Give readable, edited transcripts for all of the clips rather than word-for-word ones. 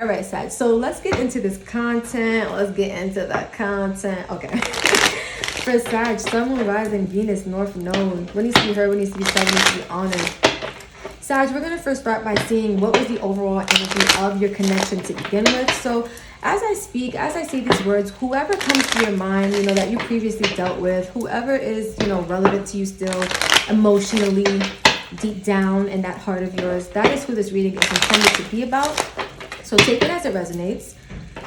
All right, Sag. So let's get into this content. Let's get into the content. Okay. For Sag, Sun, Moon, Rising, Venus, North Node. What needs to be heard? What needs to be said? What needs to be honored? Sag, we're going to first start by seeing what was the overall energy of your connection to begin with. So as I speak, as I say these words, whoever comes to your mind, you know, that you previously dealt with, whoever is, you know, relevant to you still emotionally, deep down in that heart of yours, that is who this reading is intended to be about. So take it as it resonates,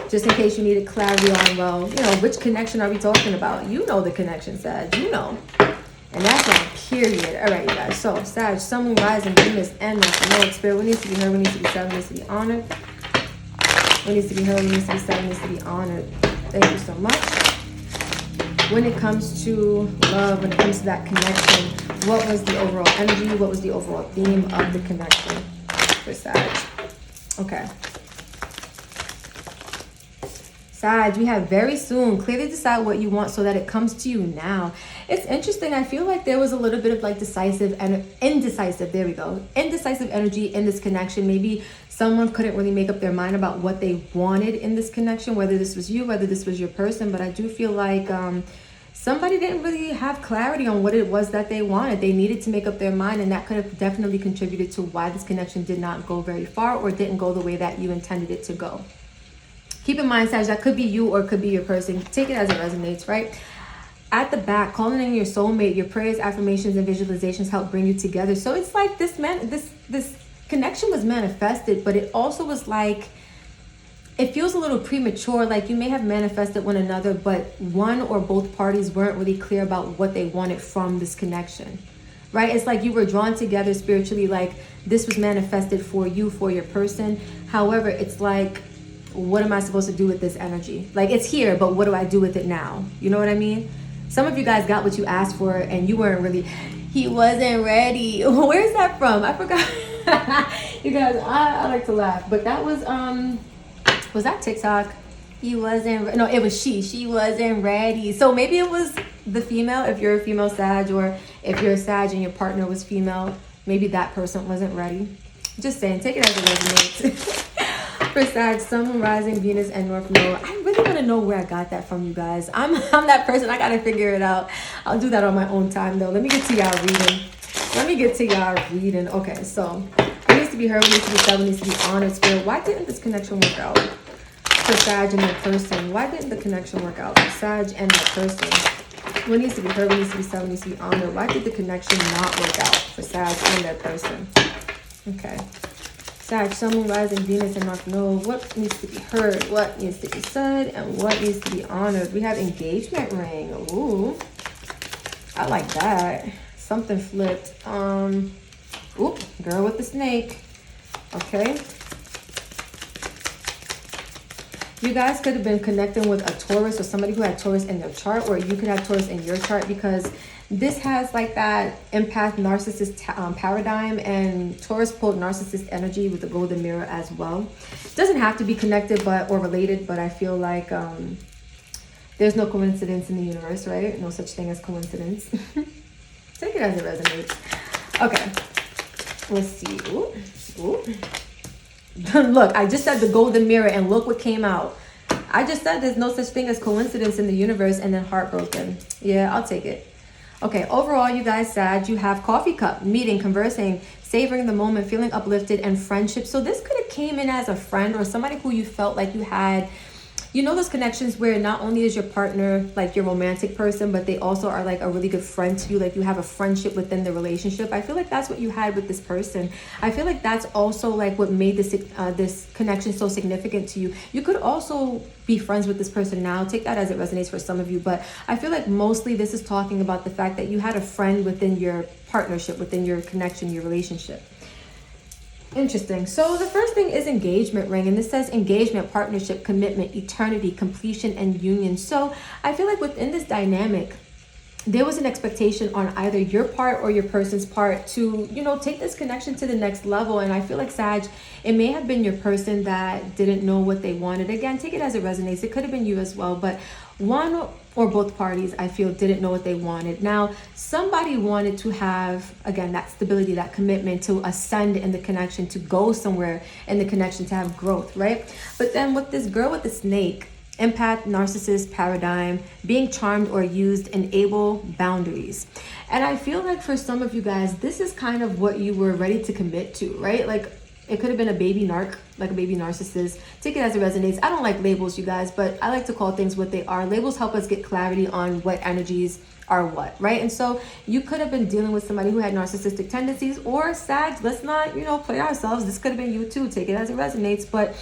just in case you needed clarity on, well, you know, which connection are we talking about? You know the connection, Sag, you know. And that's on period. All right, you guys. So, Sag, Sun, Moon, Rising, Venus, and North Node. Spirit, what needs to be heard, what needs to be said, what needs to be honored. What needs to be heard, what needs to be said, what needs to be honored. Thank you so much. When it comes to love, when it comes to that connection, what was the overall energy? What was the overall theme of the connection for Sag? Okay. Sag, we have very soon. Clearly decide what you want so that it comes to you now. It's interesting. I feel like there was a little bit of like indecisive, there we go. Indecisive energy in this connection. Maybe someone couldn't really make up their mind about what they wanted in this connection, whether this was you, whether this was your person. But I do feel like somebody didn't really have clarity on what it was that they wanted. They needed to make up their mind, and that could have definitely contributed to why this connection did not go very far or didn't go the way that you intended it to go. Keep in mind, Sag, that could be you or it could be your person. Take it as it resonates, right? At the back, calling in your soulmate, your prayers, affirmations, and visualizations help bring you together. So it's like this connection was manifested, but it also was like, it feels a little premature. Like you may have manifested one another, but one or both parties weren't really clear about what they wanted from this connection, right? It's like you were drawn together spiritually, like this was manifested for you, for your person. However, it's like, what am I supposed to do with this energy? Like it's here, but what do I do with it now? You know what I mean? Some of you guys got what you asked for and you weren't really, he wasn't ready. Where's that from? I forgot. You guys, I like to laugh, but that was that TikTok? He wasn't, no, it was she wasn't ready. So maybe it was the female, if you're a female Sag, or if you're a Sag and your partner was female, maybe that person wasn't ready. Just saying, take it as it resonates. For Sag, Sun, Moon, Rising, Venus, and North Node. I really want to know where I got that from, you guys. I'm that person. I got to figure it out. I'll do that on my own time, though. Let me get to y'all reading. Okay, so what needs to be heard, what needs to be said, what needs to be honored, Spirit. Why didn't this connection work out for Sag and their person? Why didn't the connection work out for Sag and their person? What needs to be heard, what needs to be said, what needs to be honored? Why did the connection not work out for Sag and their person? Okay. Sag, Sun, Moon, Rising, Venus, and North Node. What needs to be heard? What needs to be said? And what needs to be honored? We have engagement ring. Ooh, I like that. Something flipped. Oop, girl with the snake. Okay. You guys could have been connecting with a Taurus or somebody who had Taurus in their chart, or you could have Taurus in your chart, because this has like that empath narcissist paradigm, and Taurus pulled narcissist energy with the golden mirror as well. It doesn't have to be connected or related, but I feel like there's no coincidence in the universe, right? No such thing as coincidence. Take it as it resonates. Okay, let's see. Ooh. Look, I just said the golden mirror and look what came out. I just said there's no such thing as coincidence in the universe, and then heartbroken. Yeah, I'll take it. Okay, overall, you guys, Sag, you have coffee cup, meeting, conversing, savoring the moment, feeling uplifted, and friendship. So this could have came in as a friend or somebody who you felt like you had, you know, those connections where not only is your partner like your romantic person, but they also are like a really good friend to you. Like you have a friendship within the relationship. I feel like that's what you had with this person. I feel like that's also like what made this connection so significant to you. You could also be friends with this person now. Take that as it resonates for some of you. But I feel like mostly this is talking about the fact that you had a friend within your partnership, within your connection, your relationship. Interesting. So the first thing is engagement ring, and this says engagement, partnership, commitment, eternity, completion, and union. So I feel like within this dynamic, there was an expectation on either your part or your person's part to, you know, take this connection to the next level. And I feel like, Sag, it may have been your person that didn't know what they wanted. Again, take it as it resonates. It could have been you as well, but one or both parties, I feel, didn't know what they wanted. Now, somebody wanted to have, again, that stability, that commitment to ascend in the connection, to go somewhere in the connection, to have growth, right? But then with this girl with the snake, empath, narcissist paradigm, being charmed or used, enable boundaries. And I feel like for some of you guys, this is kind of what you were ready to commit to, right? Like, it could have been a baby narc, like a baby narcissist. Take it as it resonates. I don't like labels, you guys, but I like to call things what they are. Labels help us get clarity on what energies are what, right? And so you could have been dealing with somebody who had narcissistic tendencies, or Sag, let's not, you know, play ourselves. This could have been you too. Take it as it resonates. But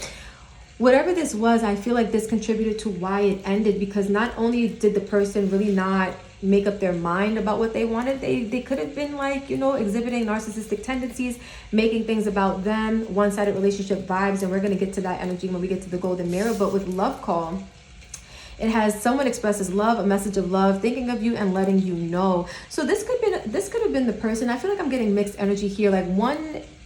whatever this was, I feel like this contributed to why it ended, because not only did the person really not make up their mind about what they wanted, they could have been, like, you know, exhibiting narcissistic tendencies, making things about them, one-sided relationship vibes. And we're going to get to that energy when we get to the golden mirror. But with love call, it has someone expresses love, a message of love, thinking of you and letting you know. So this could have been the person. I feel like I'm getting mixed energy here.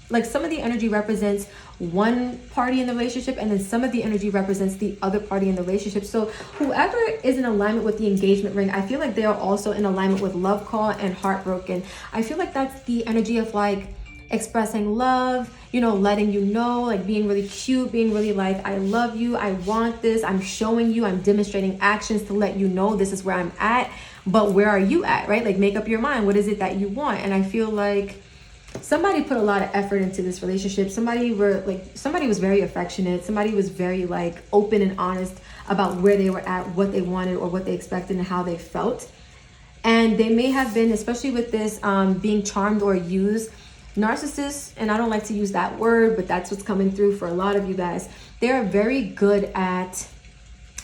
Like some of the energy represents one party in the relationship, and then some of the energy represents the other party in the relationship. So whoever is in alignment with the engagement ring, I feel like they are also in alignment with love call and heartbroken. I feel like that's the energy of, like, expressing love, you know, letting you know, like being really cute, being really like, I love you, I want this, I'm showing you, I'm demonstrating actions to let you know this is where I'm at. But where are you at, right? Like, make up your mind. What is it that you want? And I feel like somebody put a lot of effort into this relationship. Somebody was very affectionate. Somebody was very, like, open and honest about where they were at, what they wanted or what they expected and how they felt. And they may have been, especially with this being charmed or used, narcissists, and I don't like to use that word, but that's what's coming through for a lot of you guys. They are very good at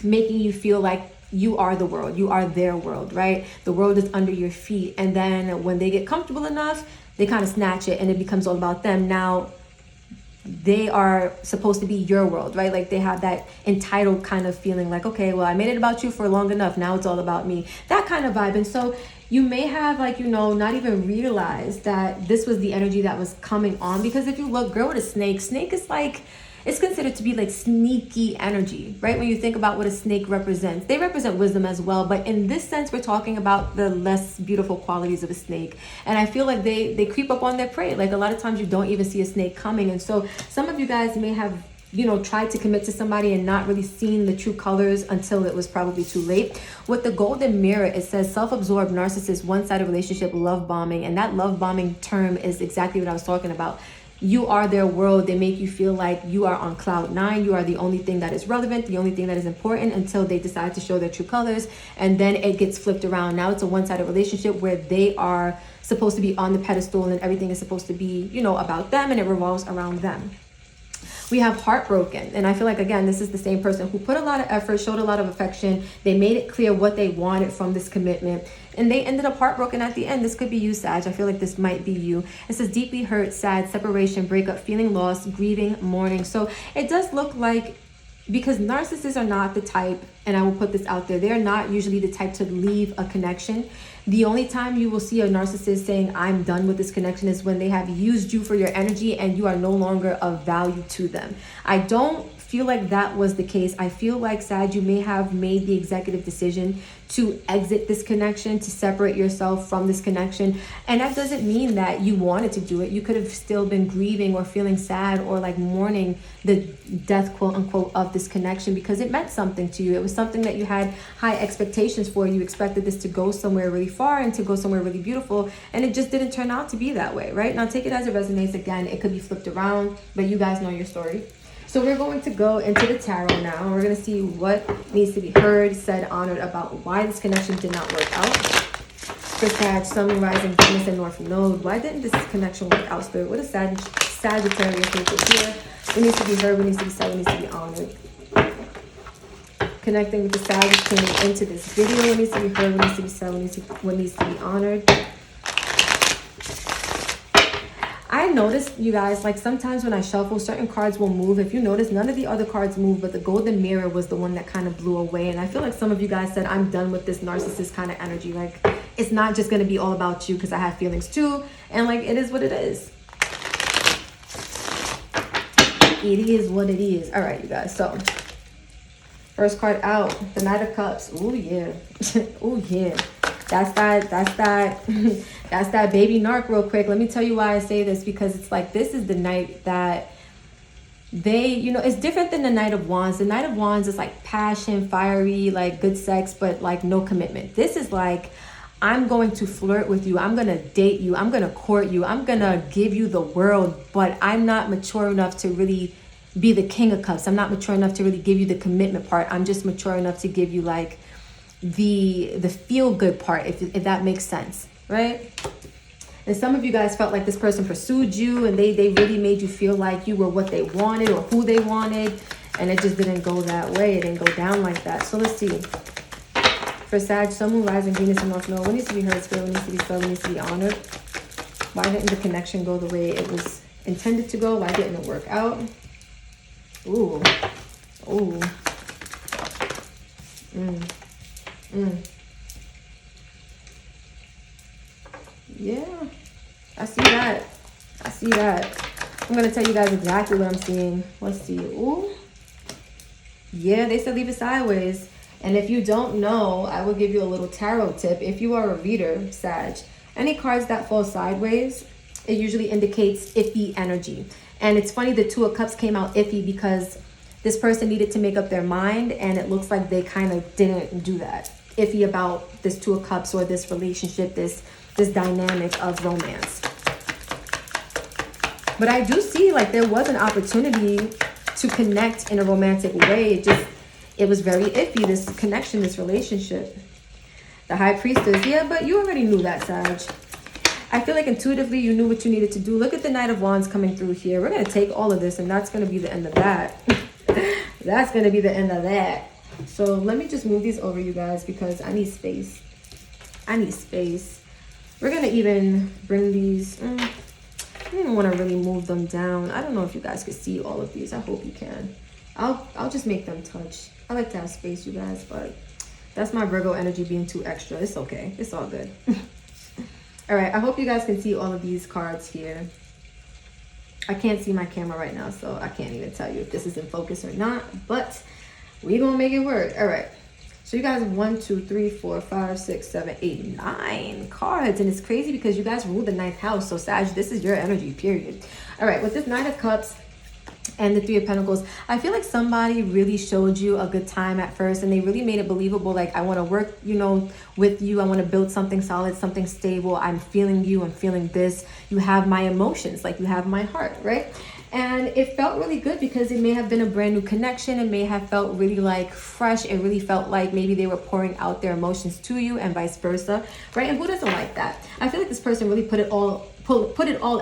making you feel like you are the world, you are their world, right? The world is under your feet. And then when they get comfortable enough, they kind of snatch it and it becomes all about them. Now, they are supposed to be your world, right? Like, they have that entitled kind of feeling, like, okay, well, I made it about you for long enough. Now it's all about me. That kind of vibe. And so you may have, like, you know, not even realized that this was the energy that was coming on. Because if you look, girl with a snake is like, it's considered to be like sneaky energy, right? When you think about what a snake represents, they represent wisdom as well. But in this sense, we're talking about the less beautiful qualities of a snake. And I feel like they creep up on their prey. Like, a lot of times you don't even see a snake coming. And so some of you guys may have, you know, tried to commit to somebody and not really seen the true colors until it was probably too late. With the golden mirror, it says self-absorbed narcissist, one-sided relationship, love bombing. And that love bombing term is exactly what I was talking about. You are their world. They make you feel like you are on cloud nine. You are the only thing that is relevant, the only thing that is important, until they decide to show their true colors. And then it gets flipped around. Now it's a one-sided relationship where they are supposed to be on the pedestal and everything is supposed to be, you know, about them, and it revolves around them. We have heartbroken. And I feel like, again, this is the same person who put a lot of effort, showed a lot of affection. They made it clear what they wanted from this commitment, and they ended up heartbroken at the end. This could be you, Sag. I feel like this might be you. It says deeply hurt, sad, separation, breakup, feeling lost, grieving, mourning. So it does look like, because narcissists are not the type, and I will put this out there, they're not usually the type to leave a connection. The only time you will see a narcissist saying, I'm done with this connection, is when they have used you for your energy and you are no longer of value to them. I don't feel like that was the case. I feel like, Sag, you may have made the executive decision to exit this connection, to separate yourself from this connection. And that doesn't mean that you wanted to do it. You could have still been grieving or feeling sad or like mourning the death, quote unquote, of this connection, because it meant something to you. It was something that you had high expectations for. You expected this to go somewhere really far and to go somewhere really beautiful, and it just didn't turn out to be that way, right? Now take it as it resonates. Again, it could be flipped around, but you guys know your story. So we're going to go into the tarot now, and we're going to see what needs to be heard, said, honored about why this connection did not work out. For Sag, Sun, Rising, Venus, and North Node. Why didn't this connection work out, Spirit? What does Sagittarius need to hear? What needs to be heard? What needs to be said? What needs to be honored? Connecting with the Sagittarius into this video. What needs to be heard? What needs to be said? What needs to be honored? I noticed, you guys, like sometimes when I shuffle, certain cards will move. If you notice, none of the other cards move, but the golden mirror was the one that kind of blew away. And I feel like some of you guys said, I'm done with this narcissist kind of energy. Like, it's not just going to be all about you, because I have feelings too. And like, it is what it is. It is what it is. All right, you guys. So first card out, the Knight of Cups. Oh yeah. Oh yeah. That's that that's that baby narc real quick. Let me tell you why I say this, because it's like, this is the night that they, you know, it's different than the Knight of Wands. The Knight of Wands is like passion, fiery, like good sex, but like no commitment. This is like, I'm going to flirt with you. I'm going to date you. I'm going to court you. I'm going to give you the world, but I'm not mature enough to really be the King of Cups. I'm not mature enough to really give you the commitment part. I'm just mature enough to give you like the feel good part, if that makes sense, right? And some of you guys felt like this person pursued you, and they really made you feel like you were what they wanted or who they wanted, and it just didn't go that way. It didn't go down like that. So let's see. For Sag, Sun, Moon, Rising, Venus, and North Node, what needs to be heard, spirit, what needs to be felt, what needs to be honored? Why didn't the connection go the way it was intended to go? Why didn't it work out? Ooh. Ooh. Yeah. I see that. I see that. I'm going to tell you guys exactly what I'm seeing. Let's see. Ooh. Yeah, they said leave it sideways. And if you don't know, I will give you a little tarot tip. If you are a reader, Sag, any cards that fall sideways, it usually indicates iffy energy. And it's funny, the Two of Cups came out iffy because this person needed to make up their mind, and it looks like they kind of didn't do that. Iffy about this Two of Cups or this relationship, this dynamic of romance. But I do see like there was an opportunity to connect in a romantic way. It was very iffy, this connection, this relationship. The High Priestess. Yeah, but you already knew that, Sag. I feel like intuitively you knew what you needed to do. Look at the Knight of Wands coming through here. We're going to take all of this, and that's going to be the end of that. That's going to be the end of that. So let me just move these over, you guys, because I need space. I need space. We're going to even bring these... I don't want to really move them down. I don't know if you guys could see all of these. I hope you can. I'll just make them touch. I like to have space, you guys, but that's my Virgo energy being too extra. It's okay. It's all good. All right. I hope you guys can see all of these cards here. I can't see my camera right now, so I can't even tell you if this is in focus or not, but we're going to make it work. All right. So you guys have 1, 2, 3, 4, 5, 6, 7, 8, 9 cards. And it's crazy because you guys rule the 9th house. So Sag, this is your energy, period. All right. With this Knight of Cups and the Three of Pentacles, I feel like somebody really showed you a good time at first, and they really made it believable. Like, I want to work, you know, with you. I want to build something solid, something stable. I'm feeling you. I'm feeling this. You have my emotions, like you have my heart, right? And it felt really good because it may have been a brand new connection. It may have felt really like fresh. It really felt like maybe they were pouring out their emotions to you, and vice versa, right? And who doesn't like that? I feel like this person really put it all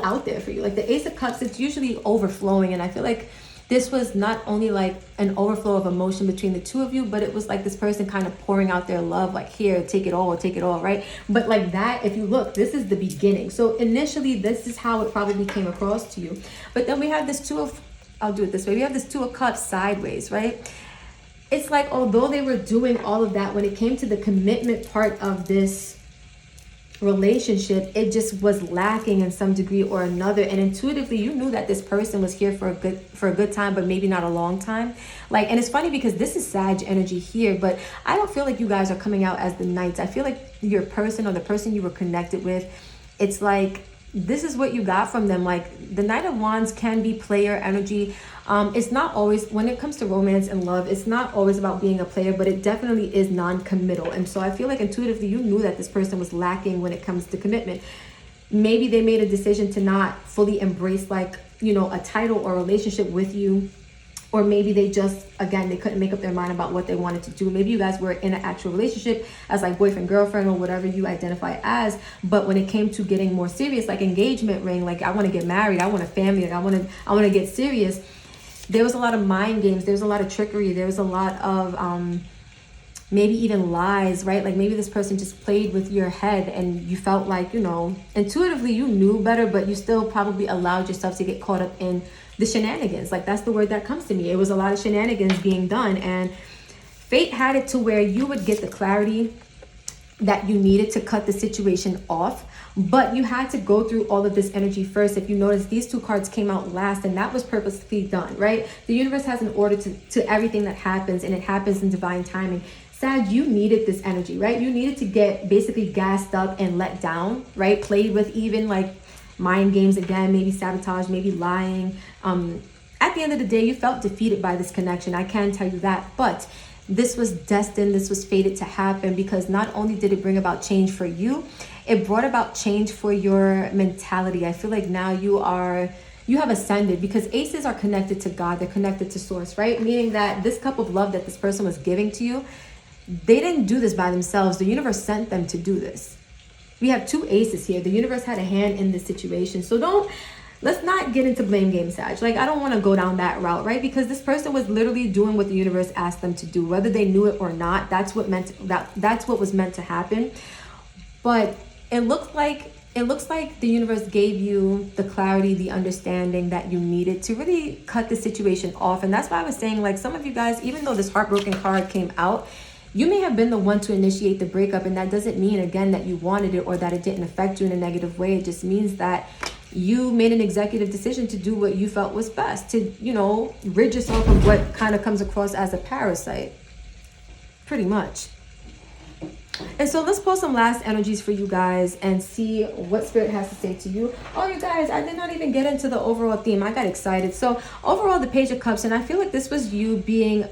out there for you. Like the Ace of Cups, it's usually overflowing, and I feel like this was not only like an overflow of emotion between the two of you, but it was like this person kind of pouring out their love, like, here, take it all, right? But like that, if you look, this is the beginning. So initially, this is how it probably came across to you. But then we have this I'll do it this way. We have this Two of Cups sideways, right? It's like, although they were doing all of that, when it came to the commitment part of this relationship, it just was lacking in some degree or another. And intuitively you knew that this person was here for a good time, but maybe not a long time. Like, and it's funny because this is Sag energy here, but I don't feel like you guys are coming out as the Knights. I feel like your person, or the person you were connected with, it's like this is what you got from them. Like the Knight of Wands can be player energy. It's not always, when it comes to romance and love, it's not always about being a player, but it definitely is non-committal. And so I feel like intuitively you knew that this person was lacking when it comes to commitment. Maybe they made a decision to not fully embrace, like, you know, a title or relationship with you. Or maybe they just, again, they couldn't make up their mind about what they wanted to do. Maybe you guys were in an actual relationship as like boyfriend, girlfriend, or whatever you identify as. But when it came to getting more serious, like engagement ring, like I want to get married, I want a family, like I want to get serious, there was a lot of mind games. There was a lot of trickery. There was a lot of maybe even lies, right? Like maybe this person just played with your head, and you felt like, you know, intuitively you knew better, but you still probably allowed yourself to get caught up in the shenanigans. Like that's the word that comes to me. It was a lot of shenanigans being done, and fate had it to where you would get the clarity that you needed to cut the situation off, but you had to go through all of this energy first. If you notice, these two cards came out last, and that was purposely done, right? The universe has an order to everything that happens, and it happens in divine timing. Sag, you needed this energy, right? You needed to get basically gassed up and let down, right? Played with, even like mind games again, maybe sabotage, maybe lying. At the end of the day, you felt defeated by this connection. I can tell you that, but this was destined, this was fated to happen, because not only did it bring about change for you, it brought about change for your mentality. I feel like now you have ascended, because aces are connected to God, they're connected to source, right? Meaning that this cup of love that this person was giving to you, they didn't do this by themselves. The universe sent them to do this. We have two aces here. The universe had a hand in this situation. So let's not get into blame game, Sag. Like, I don't want to go down that route, right? Because this person was literally doing what the universe asked them to do, whether they knew it or not. That's what was meant to happen. But it looks like the universe gave you the clarity, the understanding that you needed to really cut the situation off. And that's why I was saying, like, some of you guys, even though this heartbroken card came out, you may have been the one to initiate the breakup, and that doesn't mean, again, that you wanted it or that it didn't affect you in a negative way. It just means that you made an executive decision to do what you felt was best, to, rid yourself of what kind of comes across as a parasite, pretty much. And so let's pull some last energies for you guys and see what Spirit has to say to you. Oh, you guys, I did not even get into the overall theme. I got excited. So overall, the Page of Cups, and I feel like this was you being...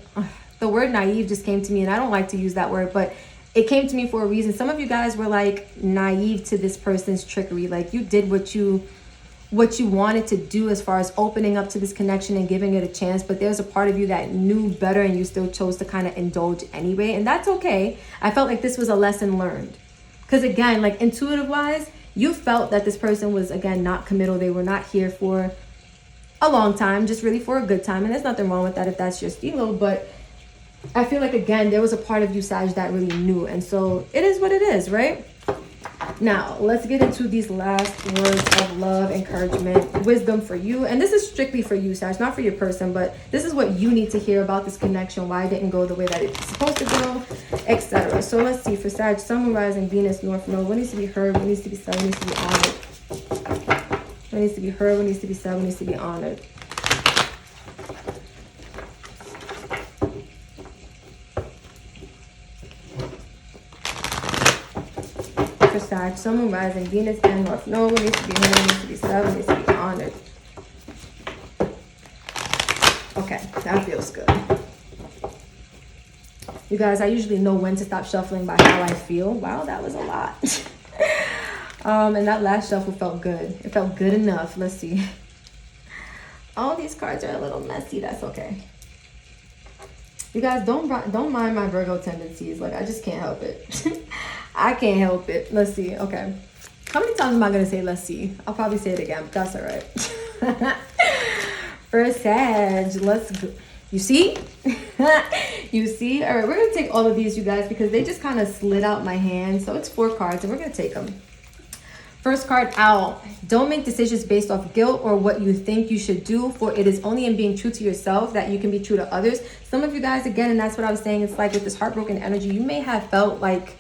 the word naive just came to me, and I don't like to use that word, but it came to me for a reason. Some of you guys were like naive to this person's trickery. Like, you did what you wanted to do as far as opening up to this connection and giving it a chance, but there's a part of you that knew better, and you still chose to kind of indulge anyway, and that's okay. I felt like this was a lesson learned, because again, like, intuitive wise, you felt that this person was, again, not committal. They were not here for a long time, just really for a good time, and there's nothing wrong with that if that's your stilo. But I feel like, again, there was a part of you, Sag, that really knew. And so it is what it is, right? Now, let's get into these last words of love, encouragement, wisdom for you. And this is strictly for you, Sag, not for your person, but this is what you need to hear about this connection, why it didn't go the way that it's supposed to go, etc. So let's see, for Sag, Sun, Moon, Rising, Venus, North Node, what needs to be heard, what needs to be said, what needs to be honored? What needs to be heard, what needs to be said, what needs to be honored? Sag, Sun, Moon, Rising, Venus, and North Node. What needs to be heard, what needs to be said, what needs to be honored. Okay, that feels good. You guys, I usually know when to stop shuffling by how I feel. Wow, that was a lot. And that last shuffle felt good. It felt good enough. Let's see. All these cards are a little messy. That's okay. You guys, don't mind my Virgo tendencies. Like, I just can't help it. I can't help it. Let's see. Okay. How many times am I going to say let's see? I'll probably say it again, but that's all right. For Sag, let's go. You see? You see? All right, we're going to take all of these, you guys, because they just kind of slid out my hand. So it's 4 cards, and we're going to take them. First card out. Don't make decisions based off guilt or what you think you should do, for it is only in being true to yourself that you can be true to others. Some of you guys, again, and that's what I was saying, it's like with this heartbroken energy, you may have felt like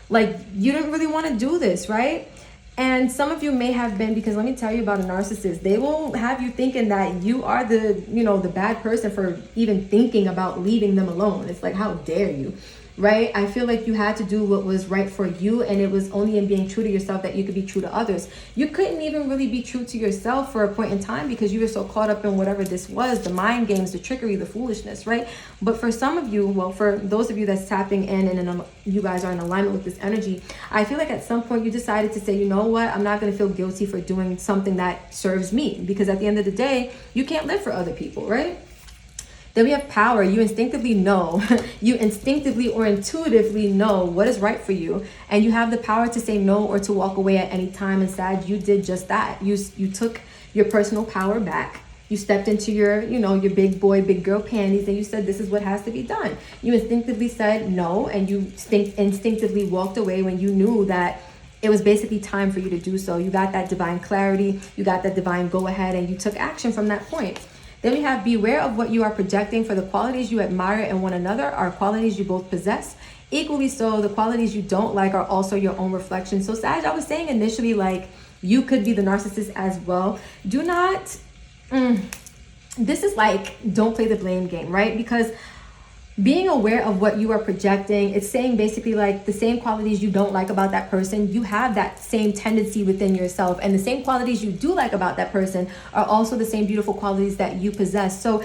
you didn't really want to do this, right? And some of you may have been, because let me tell you about a narcissist. They will have you thinking that you are the bad person for even thinking about leaving them alone. It's like, how dare you? Right? I feel like you had to do what was right for you, and it was only in being true to yourself that you could be true to others. You couldn't even really be true to yourself for a point in time because you were so caught up in whatever this was, the mind games, the trickery, the foolishness, right? But for some of you, well, for those of you that's tapping in and you guys are in alignment with this energy, I feel like at some point you decided to say, you know what, I'm not going to feel guilty for doing something that serves me, because at the end of the day, you can't live for other people, right? Then we have power. You instinctively know, or intuitively know what is right for you. And you have the power to say no or to walk away at any time. And Sag, you did just that. You took your personal power back. You stepped into your big boy, big girl panties, and you said, this is what has to be done. You instinctively said no, and you instinctively walked away when you knew that it was basically time for you to do so. You got that divine clarity. You got that divine go ahead, and you took action from that point. Then we have beware of what you are projecting, for the qualities you admire in one another are qualities you both possess. Equally so, the qualities you don't like are also your own reflection. So Sag, I was saying initially, like, you could be the narcissist as well. Do not, this is like, don't play the blame game, right? Because being aware of what you are projecting, it's saying basically like the same qualities you don't like about that person, you have that same tendency within yourself, and the same qualities you do like about that person are also the same beautiful qualities that you possess. So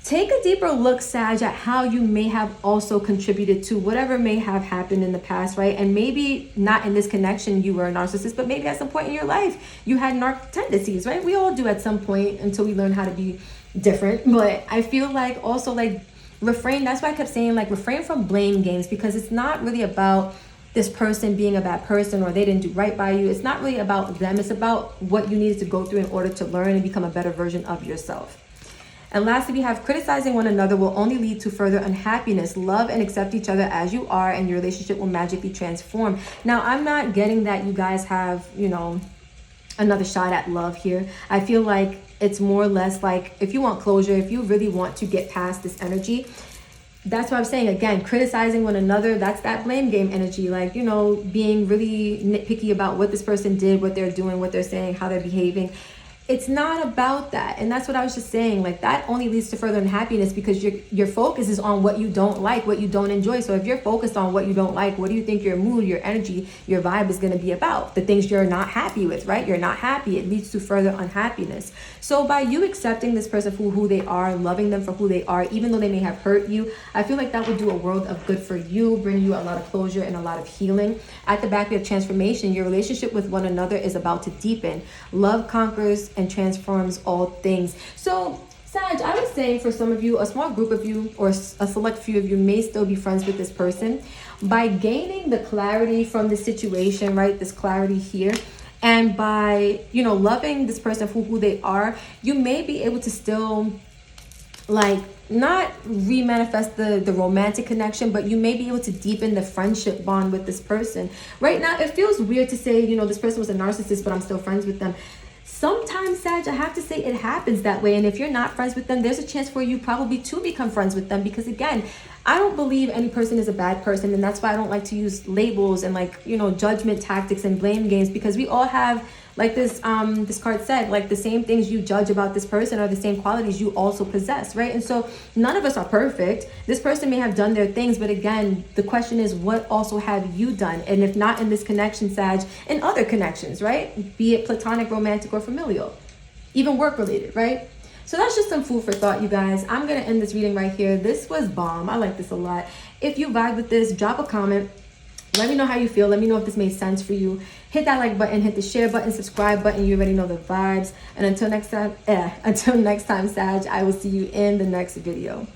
take a deeper look, Sag, at how you may have also contributed to whatever may have happened in the past, right? And maybe not in this connection you were a narcissist, but maybe at some point in your life you had narc tendencies, right? We all do at some point until we learn how to be different. But I feel like also like refrain, that's why I kept saying like refrain from blame games, because it's not really about this person being a bad person or they didn't do right by you. It's not really about them. It's about what you needed to go through in order to learn and become a better version of yourself. And lastly, we have criticizing one another will only lead to further unhappiness. Love and accept each other as you are, and your relationship will magically transform. Now, I'm not getting that you guys have, you know, another shot at love here. I feel like it's more or less like if you want closure, if you really want to get past this energy, that's what I'm saying. Again, criticizing one another, that's that blame game energy. Like, you know, being really nitpicky about what this person did, what they're doing, what they're saying, how they're behaving. It's not about that. And that's what I was just saying. Like, that only leads to further unhappiness because your focus is on what you don't like, what you don't enjoy. So if you're focused on what you don't like, what do you think your mood, your energy, your vibe is going to be about? The things you're not happy with, right? You're not happy. It leads to further unhappiness. So by you accepting this person for who they are, loving them for who they are, even though they may have hurt you, I feel like that would do a world of good for you, bring you a lot of closure and a lot of healing. At the back, we have transformation. Your relationship with one another is about to deepen. Love conquers and transforms all things. So Sag, I would say for some of you, a small group of you or a select few of you may still be friends with this person. By gaining the clarity from the situation, right, this clarity here, and by, you know, loving this person for who they are, you may be able to still like not re-manifest the romantic connection, but you may be able to deepen the friendship bond with this person. Right now, it feels weird to say, you know, this person was a narcissist, but I'm still friends with them. Sometimes, Sag, I have to say it happens that way. And if you're not friends with them, there's a chance for you probably to become friends with them. Because again, I don't believe any person is a bad person. And that's why I don't like to use labels and like, you know, judgment tactics and blame games. Because we all have, like this card said, like the same things you judge about this person are the same qualities you also possess, right? And so none of us are perfect. This person may have done their things, but again, the question is, what also have you done? And if not in this connection, Sag, in other connections, right? Be it platonic, romantic, or familial, even work related, right? So that's just some food for thought, you guys. I'm gonna end this reading right here. This was bomb. I like this a lot. If you vibe with this, drop a comment. Let me know how you feel. Let me know if this made sense for you. Hit that like button, hit the share button, subscribe button. You already know the vibes. And until next time, Sag, I will see you in the next video.